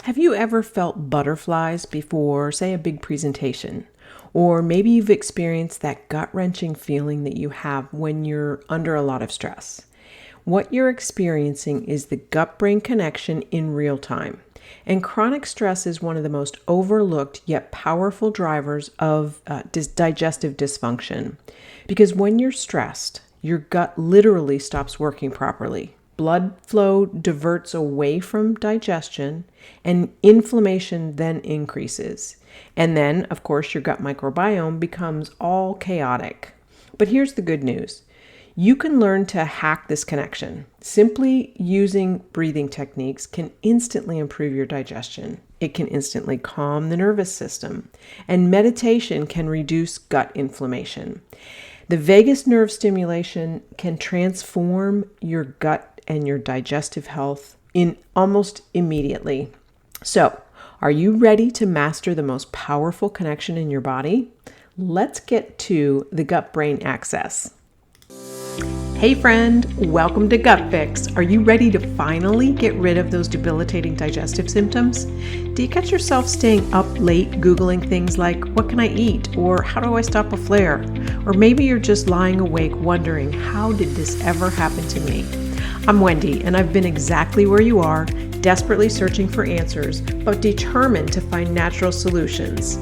Have you ever felt butterflies before, say, a big presentation? Or maybe you've experienced that gut-wrenching feeling that you have when you're under a lot of stress. What you're experiencing is the gut-brain connection in real time. And chronic stress is one of the most overlooked yet powerful drivers of digestive dysfunction. Because when you're stressed, your gut literally stops working properly. Blood flow diverts away from digestion, and inflammation then increases. And then, of course, your gut microbiome becomes all chaotic. But here's the good news. You can learn to hack this connection. Simply using breathing techniques can instantly improve your digestion. It can instantly calm the nervous system. And meditation can reduce gut inflammation. The vagus nerve stimulation can transform your gut and your digestive health in almost immediately. So, are you ready to master the most powerful connection in your body? Let's get to the gut-brain axis. Hey friend, welcome to Gut Fix. Are you ready to finally get rid of those debilitating digestive symptoms? Do you catch yourself staying up late Googling things like, what can I eat? Or how do I stop a flare? Or maybe you're just lying awake wondering, how did this ever happen to me? I'm Wendy, and I've been exactly where you are, desperately searching for answers, but determined to find natural solutions.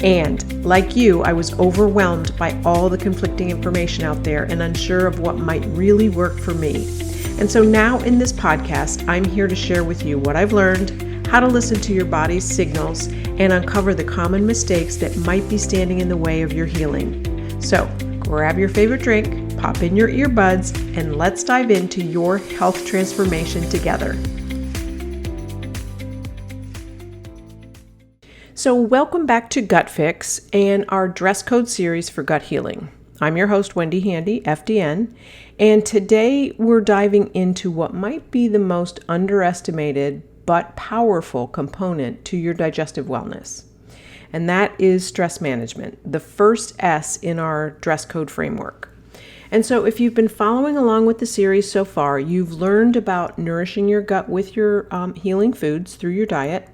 And like you, I was overwhelmed by all the conflicting information out there and unsure of what might really work for me. And so now in this podcast, I'm here to share with you what I've learned, how to listen to your body's signals, and uncover the common mistakes that might be standing in the way of your healing. So grab your favorite drink, pop in your earbuds, and let's dive into your health transformation together. So welcome back to Gut Fix and our dress code series for gut healing. I'm your host, Wendy Handy, FDN, and today we're diving into what might be the most underestimated but powerful component to your digestive wellness. And that is stress management, the first S in our dress code framework. And so if you've been following along with the series so far, you've learned about nourishing your gut with your healing foods through your diet,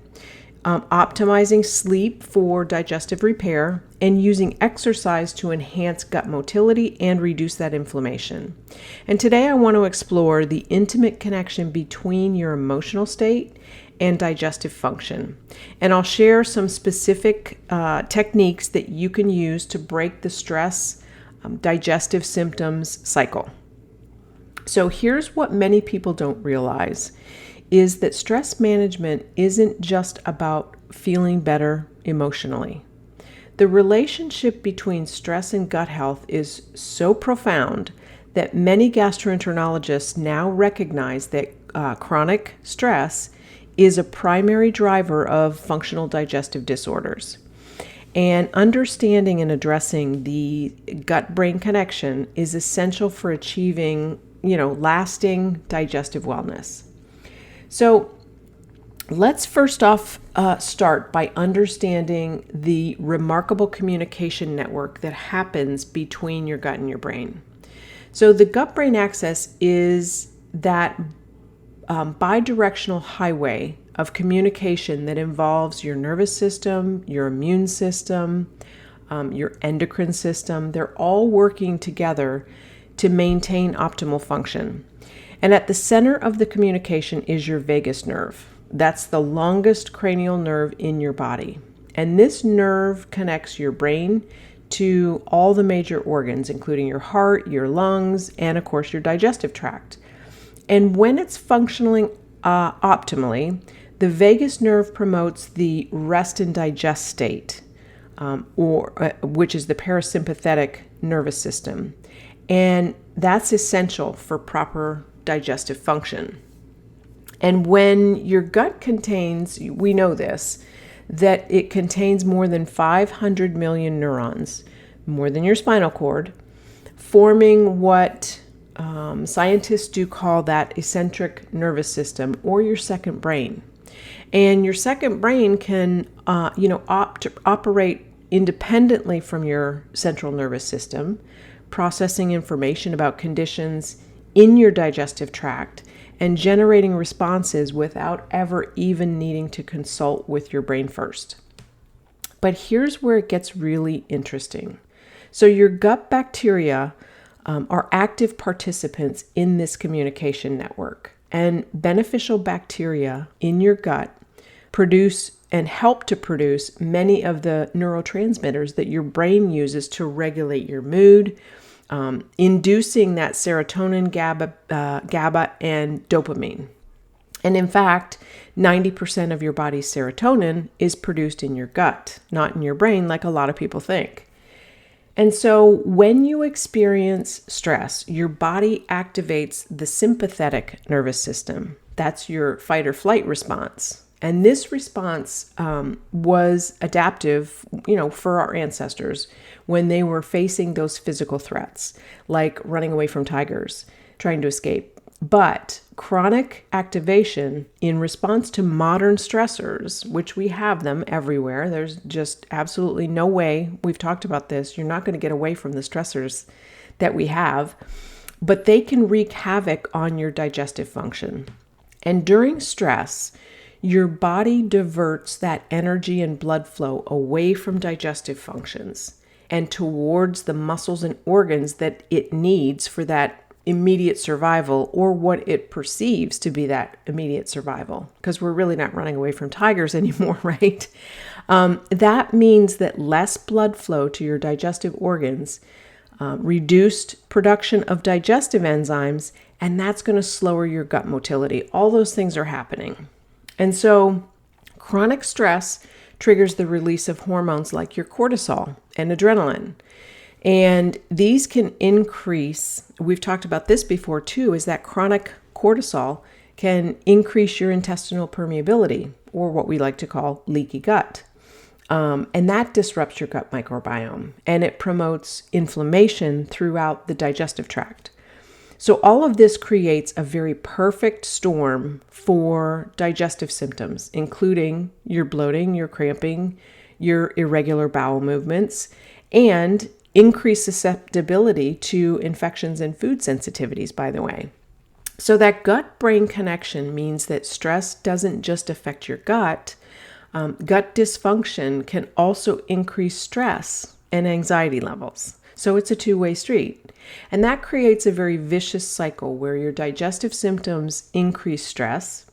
optimizing sleep for digestive repair, and using exercise to enhance gut motility and reduce that inflammation. And today I want to explore the intimate connection between your emotional state and digestive function. And I'll share some specific techniques that you can use to break the stress digestive symptoms cycle. So here's what many people don't realize is that stress management isn't just about feeling better emotionally. The relationship between stress and gut health is so profound that many gastroenterologists now recognize that chronic stress is a primary driver of functional digestive disorders. And understanding and addressing the gut-brain connection is essential for achieving, lasting digestive wellness. So let's first off start by understanding the remarkable communication network that happens between your gut and your brain. So the gut-brain axis is that bidirectional highway of communication that involves your nervous system, your immune system, your endocrine system. They're all working together to maintain optimal function. And at the center of the communication is your vagus nerve. That's the longest cranial nerve in your body. And this nerve connects your brain to all the major organs, including your heart, your lungs, and of course your digestive tract. And when it's functioning optimally, the vagus nerve promotes the rest and digest state, which is the parasympathetic nervous system. And that's essential for proper digestive function. And when your gut contains, we know this, that it contains more than 500 million neurons, more than your spinal cord, forming what scientists do call that eccentric nervous system, or your second brain. And your second brain can, operate independently from your central nervous system, processing information about conditions in your digestive tract, and generating responses without ever even needing to consult with your brain first. But here's where it gets really interesting. So your gut bacteria are active participants in this communication network, and beneficial bacteria in your gut produce and help to produce many of the neurotransmitters that your brain uses to regulate your mood, inducing that serotonin, GABA, and dopamine. And in fact, 90% of your body's serotonin is produced in your gut, not in your brain like a lot of people think. And so when you experience stress, your body activates the sympathetic nervous system. That's your fight or flight response. And this response was adaptive, for our ancestors when they were facing those physical threats, like running away from tigers, trying to escape. But chronic activation in response to modern stressors, which we have them everywhere, there's just absolutely no way, we've talked about this, you're not going to get away from the stressors that we have, but they can wreak havoc on your digestive function. And during stress, your body diverts that energy and blood flow away from digestive functions and towards the muscles and organs that it needs for that immediate survival, or what it perceives to be that immediate survival, because we're really not running away from tigers anymore, right? That means that less blood flow to your digestive organs, reduced production of digestive enzymes, and that's going to slower your gut motility. All those things are happening. And so chronic stress triggers the release of hormones like your cortisol and adrenaline. And these can increase, we've talked about this before too, is that chronic cortisol can increase your intestinal permeability, or what we like to call leaky gut. And that disrupts your gut microbiome, and it promotes inflammation throughout the digestive tract. So all of this creates a very perfect storm for digestive symptoms, including your bloating, your cramping, your irregular bowel movements, and increased susceptibility to infections and food sensitivities, by the way. So that gut-brain connection means that stress doesn't just affect your gut. Gut dysfunction can also increase stress and anxiety levels. So it's a two-way street. And that creates a very vicious cycle where your digestive symptoms increase stress,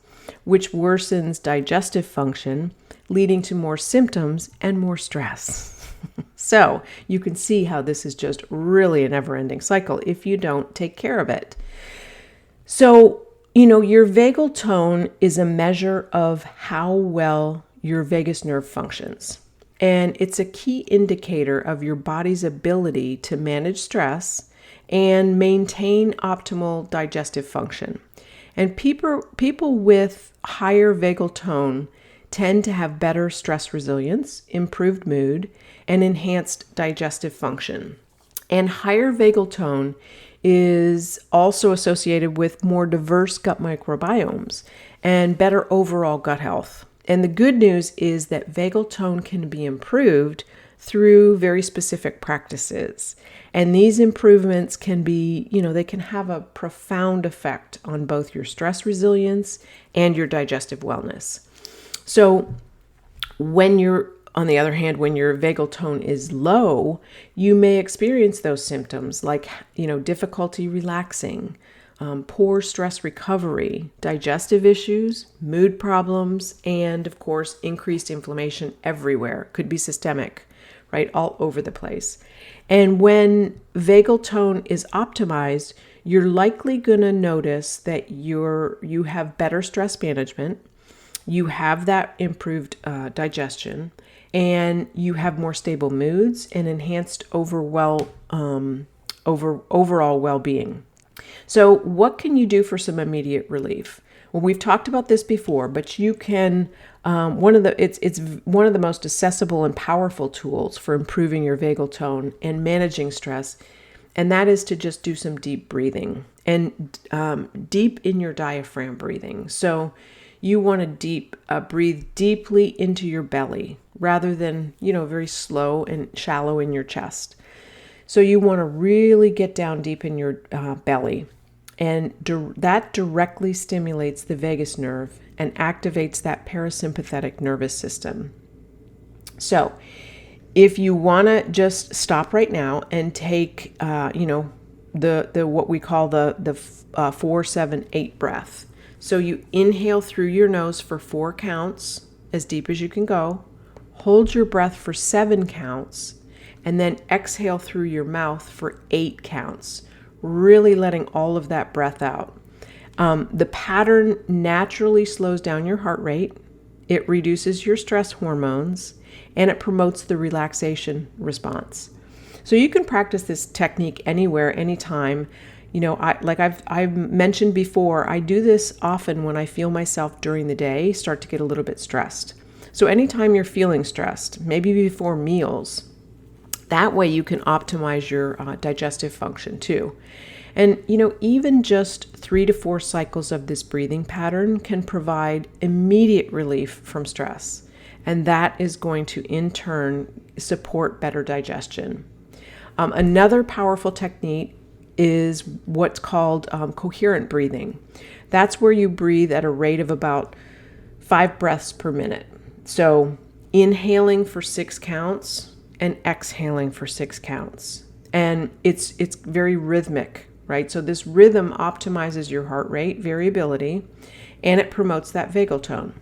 which worsens digestive function, leading to more symptoms and more stress. So you can see how this is just really a never-ending cycle if you don't take care of it. So, your vagal tone is a measure of how well your vagus nerve functions. And it's a key indicator of your body's ability to manage stress and maintain optimal digestive function. And people with higher vagal tone tend to have better stress resilience, improved mood, and enhanced digestive function. And higher vagal tone is also associated with more diverse gut microbiomes and better overall gut health. And the good news is that vagal tone can be improved through very specific practices. And these improvements can be, they can have a profound effect on both your stress resilience and your digestive wellness. So on the other hand, when your vagal tone is low, you may experience those symptoms like, difficulty relaxing, poor stress recovery, digestive issues, mood problems, and of course, increased inflammation everywhere. Could be systemic, right? All over the place. And when vagal tone is optimized, you're likely going to notice that you have better stress management, you have that improved digestion, and you have more stable moods and enhanced overall well-being. So what can you do for some immediate relief? Well, we've talked about this before, but you can, it's one of the most accessible and powerful tools for improving your vagal tone and managing stress. And that is to just do some deep breathing and deep in your diaphragm breathing. So you want to breathe deeply into your belly rather than, very slow and shallow in your chest. So you want to really get down deep in your belly. And that directly stimulates the vagus nerve and activates that parasympathetic nervous system. So if you want to just stop right now and take, the what we call the 4-7-8 breath. So you inhale through your nose for 4 counts, as deep as you can go. Hold your breath for 7 counts, and then exhale through your mouth for 8 counts, really letting all of that breath out. The pattern naturally slows down your heart rate, it reduces your stress hormones, and it promotes the relaxation response. So you can practice this technique anywhere, anytime. I've mentioned before, I do this often when I feel myself during the day start to get a little bit stressed. So anytime you're feeling stressed, maybe before meals, that way you can optimize your digestive function too. And, even just 3 to 4 cycles of this breathing pattern can provide immediate relief from stress. And that is going to, in turn, support better digestion. Another powerful technique is what's called coherent breathing. That's where you breathe at a rate of about 5 breaths per minute. So inhaling for 6 counts and exhaling for 6 counts. And it's very rhythmic, right? So this rhythm optimizes your heart rate variability, and it promotes that vagal tone.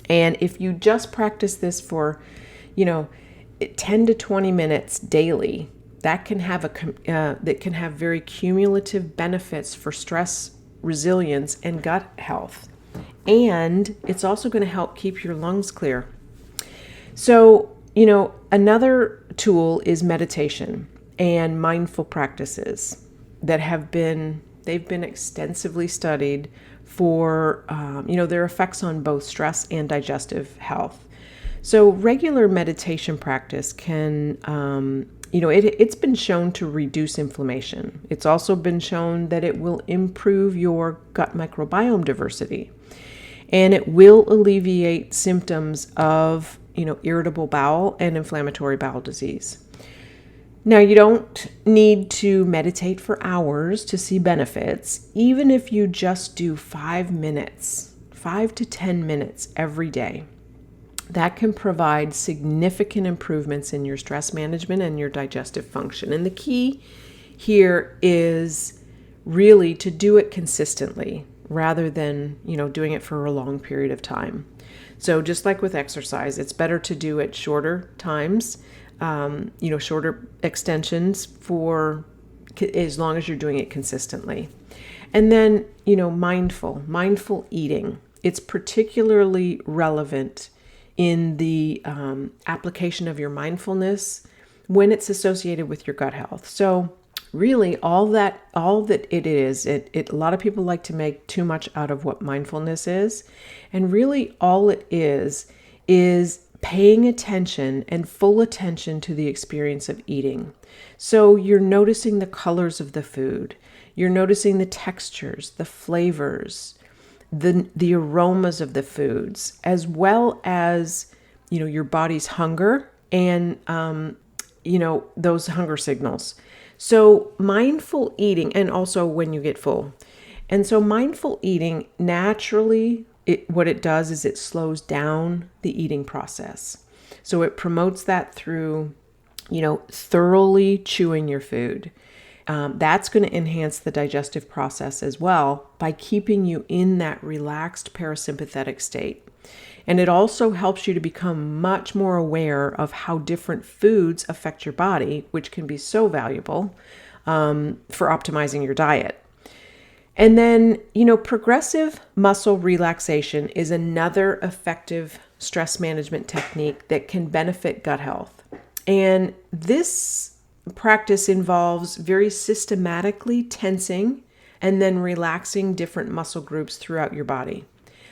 And if you just practice this for, 10 to 20 minutes daily, that can have very cumulative benefits for stress resilience and gut health. And it's also going to help keep your lungs clear. So, another tool is meditation and mindful practices that they've been extensively studied for, their effects on both stress and digestive health. So regular meditation practice can, it's been shown to reduce inflammation. It's also been shown that it will improve your gut microbiome diversity, and it will alleviate symptoms of, irritable bowel and inflammatory bowel disease. Now, you don't need to meditate for hours to see benefits, even if you just do 5 to 10 minutes every day. That can provide significant improvements in your stress management and your digestive function. And the key here is really to do it consistently rather than, doing it for a long period of time. So just like with exercise, it's better to do it shorter times, shorter extensions for as long as you're doing it consistently. And then, mindful eating. It's particularly relevant in the application of your mindfulness when it's associated with your gut health. So really all that it is, a lot of people like to make too much out of what mindfulness is. And really all it is paying attention and full attention to the experience of eating. So you're noticing the colors of the food, you're noticing the textures, the flavors, the aromas of the foods, as well as, your body's hunger and, those hunger signals. So mindful eating, and also when you get full. And so mindful eating naturally, what it does is it slows down the eating process. So it promotes that through, thoroughly chewing your food. That's going to enhance the digestive process as well by keeping you in that relaxed parasympathetic state. And it also helps you to become much more aware of how different foods affect your body, which can be so valuable for optimizing your diet. And then, progressive muscle relaxation is another effective stress management technique that can benefit gut health. And this practice involves very systematically tensing and then relaxing different muscle groups throughout your body.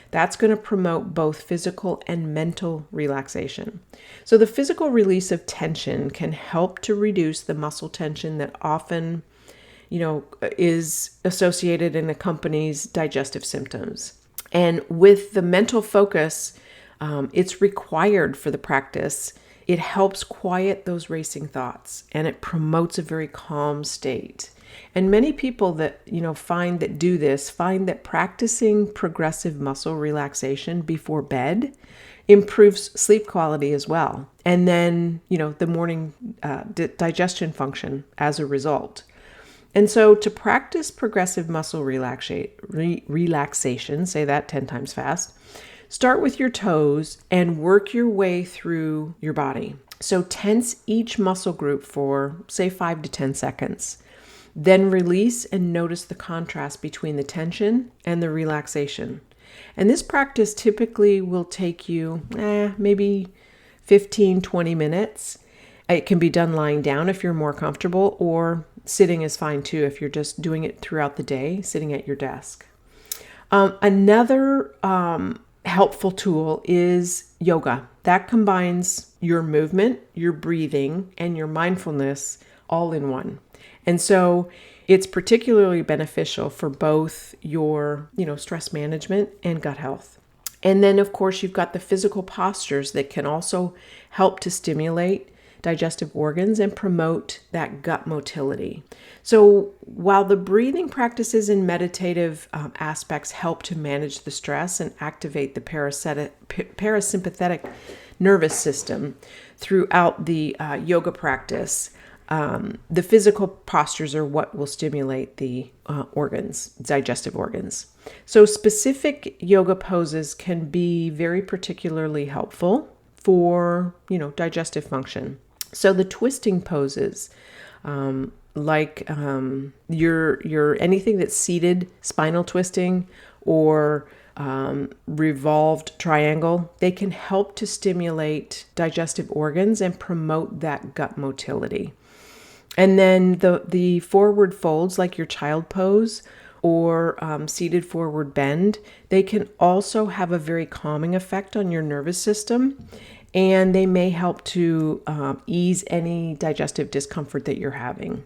That's going to promote both physical and mental relaxation. So the physical release of tension can help to reduce the muscle tension that often, is associated and accompanies digestive symptoms. And with the mental focus, it's required for the practice. it helps quiet those racing thoughts, and it promotes a very calm state. And many people that, find that practicing progressive muscle relaxation before bed improves sleep quality as well. And then, the morning digestion function as a result. And so to practice progressive muscle relaxation, say that 10 times fast, start with your toes and work your way through your body. So tense each muscle group for, say, 5 to 10 seconds. Then release and notice the contrast between the tension and the relaxation. And this practice typically will take you maybe 15, 20 minutes. It can be done lying down if you're more comfortable, or sitting is fine too if you're just doing it throughout the day, sitting at your desk. Another helpful tool is yoga. That combines your movement, your breathing, and your mindfulness all in one. And so it's particularly beneficial for both your, stress management and gut health. And then, of course, you've got the physical postures that can also help to stimulate digestive organs and promote that gut motility. So while the breathing practices and meditative aspects help to manage the stress and activate the parasympathetic nervous system throughout the yoga practice, the physical postures are what will stimulate the digestive organs. So specific yoga poses can be very particularly helpful for, digestive function. So the twisting poses, like your anything that's seated, spinal twisting, or revolved triangle, they can help to stimulate digestive organs and promote that gut motility. And then the forward folds, like your child pose or seated forward bend, they can also have a very calming effect on your nervous system, and they may help to ease any digestive discomfort that you're having.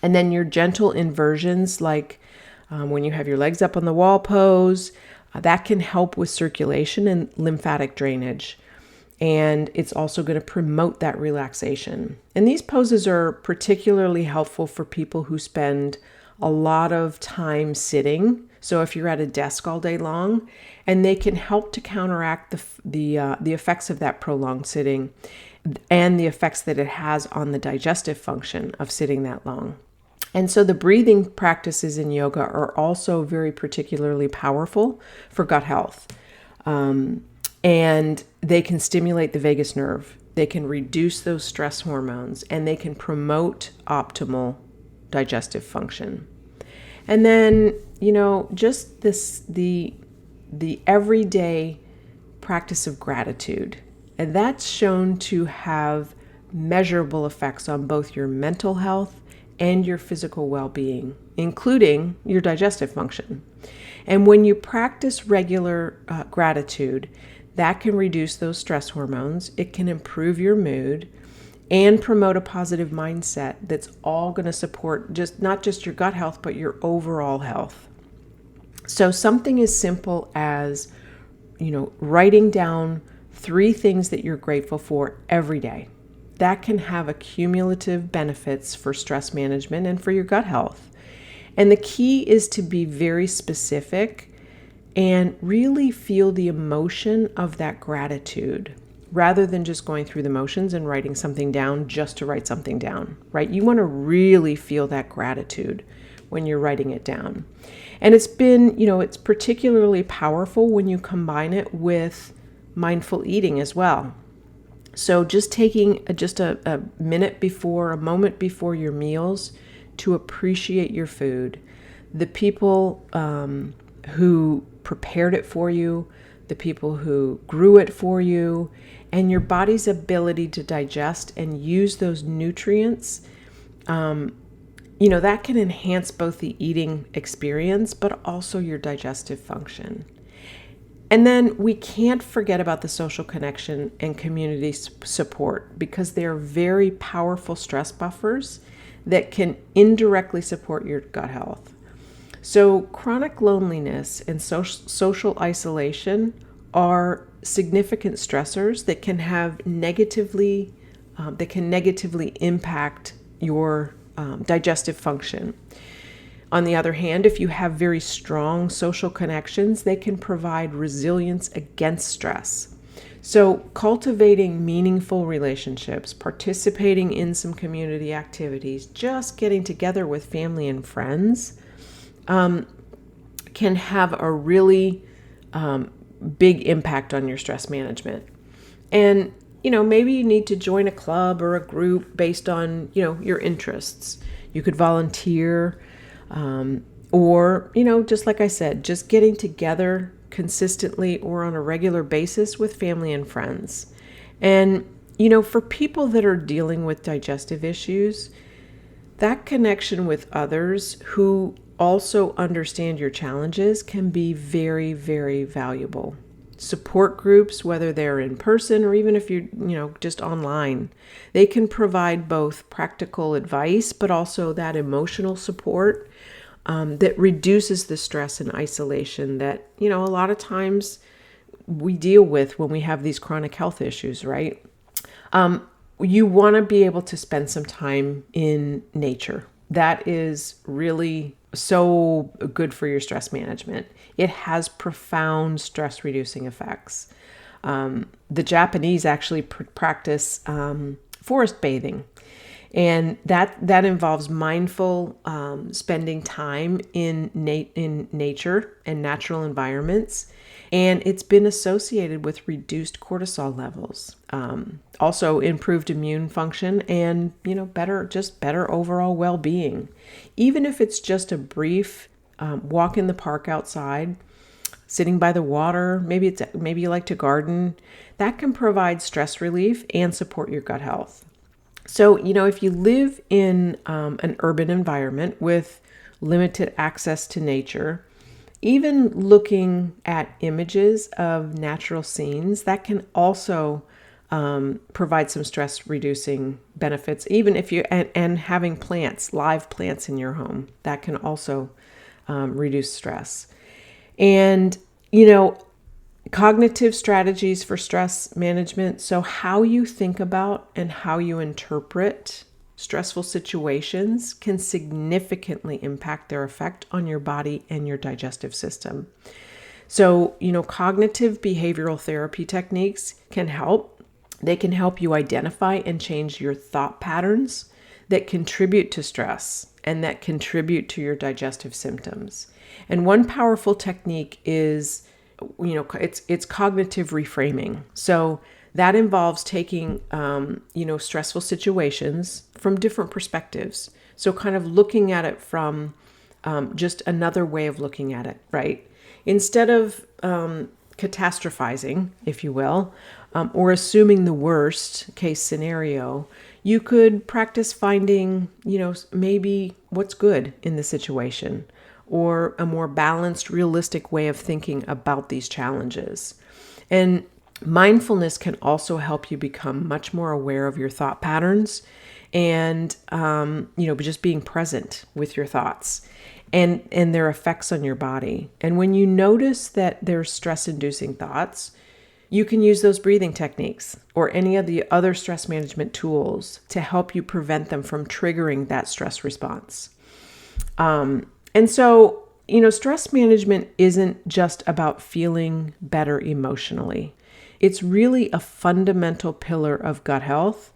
And then your gentle inversions, like when you have your legs up on the wall pose, that can help with circulation and lymphatic drainage. And it's also going to promote that relaxation. And these poses are particularly helpful for people who spend a lot of time sitting. So if you're at a desk all day long, and they can help to counteract the effects of that prolonged sitting and the effects that it has on the digestive function of sitting that long. And so the breathing practices in yoga are also very particularly powerful for gut health. And they can stimulate the vagus nerve. They can reduce those stress hormones, and they can promote optimal digestive function. And then, just the everyday practice of gratitude. And that's shown to have measurable effects on both your mental health and your physical well-being, including your digestive function. And when you practice regular gratitude, that can reduce those stress hormones. It can improve your mood and promote a positive mindset that's all going to support not just your gut health, but your overall health. So something as simple as, writing down 3 things that you're grateful for every day. That can have cumulative benefits for stress management and for your gut health. And the key is to be very specific and really feel the emotion of that gratitude rather than just going through the motions and writing something down just to write something down, right? You want to really feel that gratitude when you're writing it down. And it's particularly powerful when you combine it with mindful eating as well. So just taking a moment before your meals to appreciate your food, the people who prepared it for you, the people who grew it for you, and your body's ability to digest and use those nutrients, that can enhance both the eating experience, but also your digestive function. And then we can't forget about the social connection and community support, because they're very powerful stress buffers that can indirectly support your gut health. So chronic loneliness and social isolation are significant stressors that can have negatively impact your digestive function. On the other hand, if you have very strong social connections, they can provide resilience against stress. So cultivating meaningful relationships, participating in some community activities, just getting together with family and friends can have a really big impact on your stress management. And, maybe you need to join a club or a group based on, your interests. You could volunteer, or, just like I said, just getting together consistently or on a regular basis with family and friends. And, for people that are dealing with digestive issues, that connection with others who also understand your challenges can be very, very valuable. Support groups, whether they're in person or even if you're, just online, they can provide both practical advice, but also that emotional support that reduces the stress and isolation that, a lot of times we deal with when we have these chronic health issues, right? You want to be able to spend some time in nature. That is really so good for your stress management. It has profound stress reducing effects. The Japanese actually practice forest bathing, and that involves mindful spending time in nature and natural environments, and it's been associated with reduced cortisol levels, also improved immune function, and better overall well-being. Even if it's just a brief walk in the park outside, sitting by the water, maybe you like to garden, that can provide stress relief and support your gut health. So, if you live in an urban environment with limited access to nature, even looking at images of natural scenes, that can also provide some stress reducing benefits. Even if and having live plants in your home, that can also reduce stress. And, cognitive strategies for stress management. So how you think about and how you interpret stressful situations can significantly impact their effect on your body and your digestive system. So, cognitive behavioral therapy techniques can help. They can help you identify and change your thought patterns that contribute to stress and that contribute to your digestive symptoms. And one powerful technique is, it's cognitive reframing. So that involves taking, stressful situations from different perspectives. So kind of looking at it from just another way of looking at it, right? Instead of catastrophizing, if you will, or assuming the worst case scenario, you could practice finding, maybe what's good in the situation, or a more balanced, realistic way of thinking about these challenges. And mindfulness can also help you become much more aware of your thought patterns and, just being present with your thoughts and their effects on your body. And when you notice that there's stress-inducing thoughts, you can use those breathing techniques or any of the other stress management tools to help you prevent them from triggering that stress response. And so, stress management isn't just about feeling better emotionally. It's really a fundamental pillar of gut health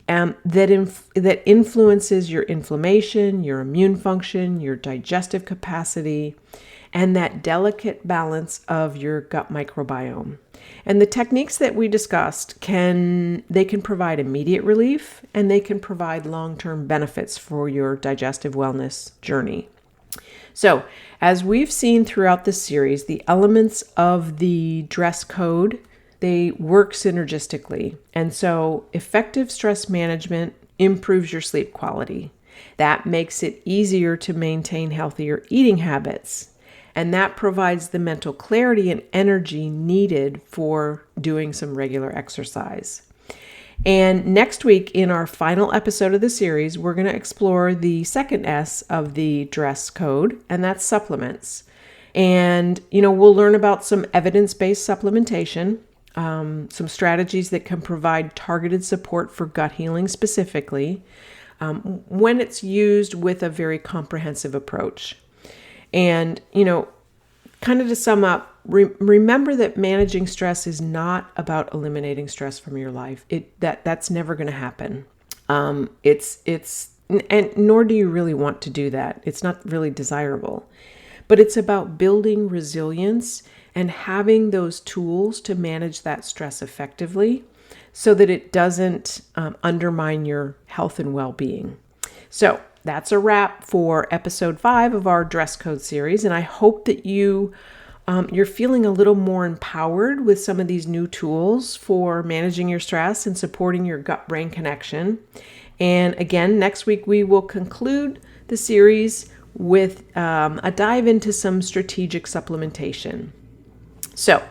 that influences your inflammation, your immune function, your digestive capacity, and that delicate balance of your gut microbiome. And the techniques that we discussed can provide immediate relief, and they can provide long-term benefits for your digestive wellness journey. So, as we've seen throughout this series, the elements of the dress code, they work synergistically. And so, effective stress management improves your sleep quality. That makes it easier to maintain healthier eating habits. And that provides the mental clarity and energy needed for doing some regular exercise. And next week, in our final episode of the series, we're going to explore the second S of the dress code, and that's supplements. And, we'll learn about some evidence-based supplementation, some strategies that can provide targeted support for gut healing specifically, when it's used with a very comprehensive approach. And, kind of to sum up, remember that managing stress is not about eliminating stress from your life. That's never going to happen. And nor do you really want to do that. It's not really desirable. But it's about building resilience and having those tools to manage that stress effectively so that it doesn't undermine your health and well-being. So that's a wrap for episode 5 of our dress code series. And I hope that you're feeling a little more empowered with some of these new tools for managing your stress and supporting your gut-brain connection. And again, next week we will conclude the series with a dive into some strategic supplementation. So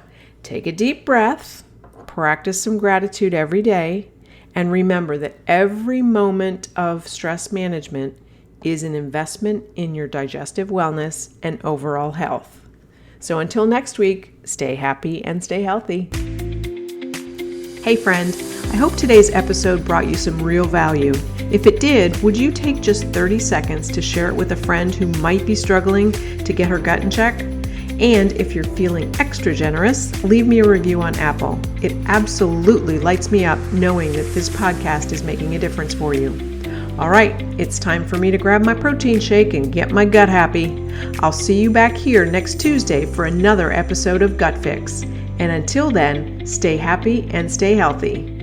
take a deep breath, practice some gratitude every day, and remember that every moment of stress management is an investment in your digestive wellness and overall health. So until next week, stay happy and stay healthy. Hey friend, I hope today's episode brought you some real value. If it did, would you take just 30 seconds to share it with a friend who might be struggling to get her gut in check? And if you're feeling extra generous, leave me a review on Apple. It absolutely lights me up knowing that this podcast is making a difference for you. All right, it's time for me to grab my protein shake and get my gut happy. I'll see you back here next Tuesday for another episode of Gut Fix. And until then, stay happy and stay healthy.